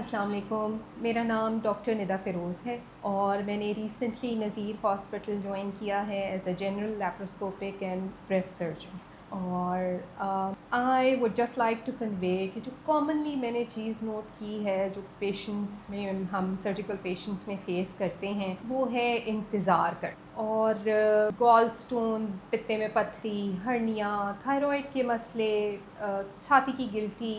السلام علیکم، میرا نام ڈاکٹر ندا فیروز ہے اور میں نے ریسنٹلی نذیر ہاسپٹل جوائن کیا ہے as a general laparoscopic and breast surgeon. اور I would just like to convey کہ جو کامنلی میں نے چیز نوٹ کی ہے جو پیشنٹس میں ہم سرجیکل پیشنٹس میں فیس کرتے ہیں وہ ہے انتظار کرنا. اور گال سٹونز، پتے میں پتھری، ہرنیا، تھائرائڈ کے مسئلے، چھاتی کی گلٹی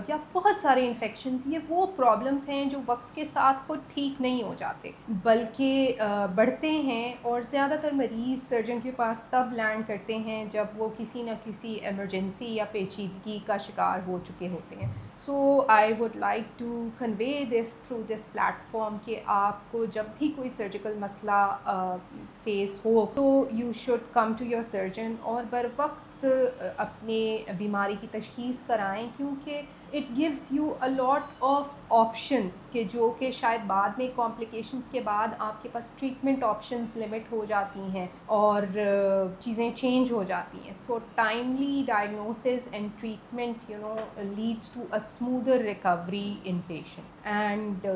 یا بہت سارے انفیکشنز، یہ وہ پرابلمس ہیں جو وقت کے ساتھ خود ٹھیک نہیں ہو جاتے بلکہ بڑھتے ہیں، اور زیادہ تر مریض سرجن کے پاس تب لینڈ کرتے ہیں جب وہ کسی نہ کسی ایمرجنسی یا پیچیدگی کا شکار ہو چکے ہوتے ہیں. So I would like to convey this through this platform کہ آپ کو جب بھی کوئی سرجیکل مسئلہ فیس ہو تو you should come to your surgeon اور بر وقت اپنے بیماری کی تشخیص کرائیں، کیونکہ it gives you a lot of options کہ جو کہ شاید بعد میں کمپلیکیشنس کے بعد آپ کے پاس ٹریٹمنٹ آپشنس لمٹ ہو جاتی ہیں اور چیزیں چینج ہو جاتی ہیں. So timely diagnosis and treatment leads to a smoother recovery in patient. And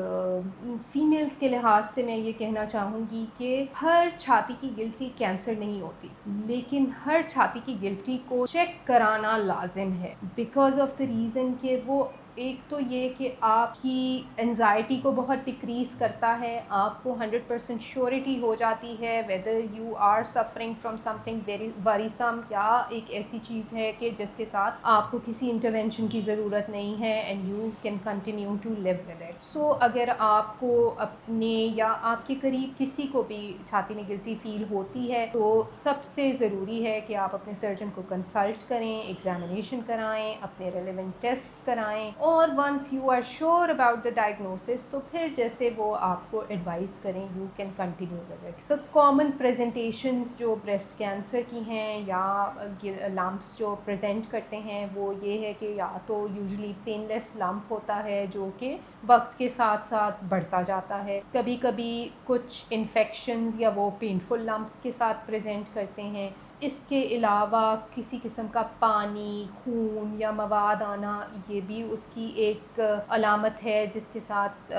families کے لحاظ سے میں یہ کہنا چاہوں گی کہ ہر چھاتی کی گلٹی کینسر نہیں ہوتی، لیکن ہر چھاتی کی گلٹی کو چیک کرانا لازم ہے بیکاز آف دا ریزن کہ وہ ایک تو یہ کہ آپ کی انزائٹی کو بہت ڈکریز کرتا ہے، آپ کو 100% شیورٹی ہو جاتی ہے whether you are suffering from something very worrisome, یا ایک ایسی چیز ہے کہ جس کے ساتھ آپ کو کسی انٹرونشن کی ضرورت نہیں ہے and you can continue to live with it. So اگر آپ کو اپنے یا آپ کے قریب کسی کو بھی چھاتی میں گلٹی فیل ہوتی ہے تو سب سے ضروری ہے کہ آپ اپنے سرجن کو کنسلٹ کریں، ایگزامینیشن کرائیں، اپنے ریلیونٹ ٹیسٹس کرائیں، اور once you are sure about the diagnosis تو پھر جیسے وہ آپ کو ایڈوائز کریں you can continue with it. The common presentations جو بریسٹ کینسر کی ہیں یا لمپس جو پریزنٹ کرتے ہیں وہ یہ ہے کہ یا تو یوزلی پین لیس لمپ ہوتا ہے جو کہ وقت کے ساتھ ساتھ بڑھتا جاتا ہے، کبھی کبھی کچھ انفیکشنز یا وہ پینفل لمپس کے ساتھ پریزنٹ کرتے ہیں. اس کے علاوہ کسی قسم کا پانی، خون یا مواد آنا یہ بھی اس کی ایک علامت ہے جس کے ساتھ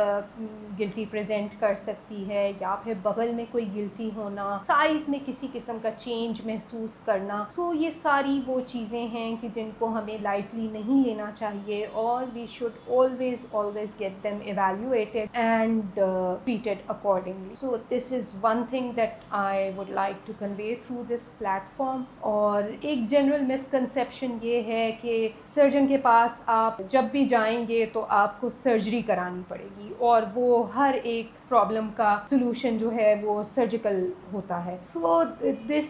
گلٹی پریزنٹ کر سکتی ہے، یا پھر بغل میں کوئی گلٹی ہونا، سائز میں کسی قسم کا چینج محسوس کرنا. سو یہ ساری وہ چیزیں ہیں کہ جن کو ہمیں لائٹلی نہیں لینا چاہیے اور we should always get them evaluated and treated accordingly. So this is one thing that I would like to convey through this platform. اور ایک جنرل مسکنسیپشن یہ ہے کہ سرجن کے پاس آپ جب بھی جائیں گے تو آپ کو سرجری کرانی پڑے گی اور وہ ہر ایک پرابلم کا سلوشن جو ہے وہ سرجیکل ہوتا ہے. سو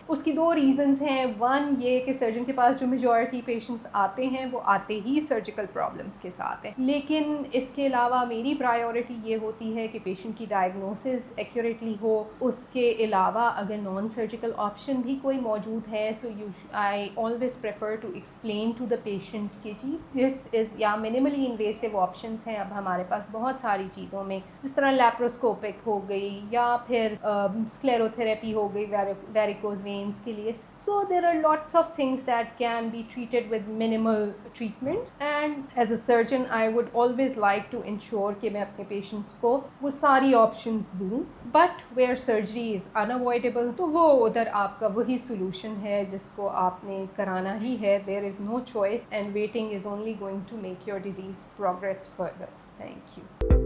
اس کی دو ریزنز ہیں. ون یہ کہ سرجن کے پاس جو میجورٹی پیشنٹس آتے ہیں وہ آتے ہی سرجیکل پرابلمس کے ساتھ ہیں، لیکن اس کے علاوہ میری پرائیورٹی یہ ہوتی ہے کہ پیشنٹ کی ڈائگنوسس ایکوریٹلی ہو. اس کے علاوہ اگر نان سرجیکل آپشن بھی کوئی موجود ہے so I always prefer to explain to the patient کہ جی دس از یا منیملی انویسو آپشنس ہیں اب ہمارے پاس بہت ساری چیزوں میں، جس طرح لیپروسکوپک ہو گئی یا پھر اسکلیروتھراپی ہو گئی ویریکوز وینس کے لیے. So there are lots of things that can be treated with minimal treatment. And as a surgeon I would always like to ensure کہ میں اپنے پیشنٹس کو وہ ساری آپشنس دوں، but where surgery is unavoidable تو وہ ادھر آپ کا وہی سولوشن ہے جس کو آپ نے کرانا ہی ہے. There is no choice and waiting is only going to make your disease progress further. Thank you.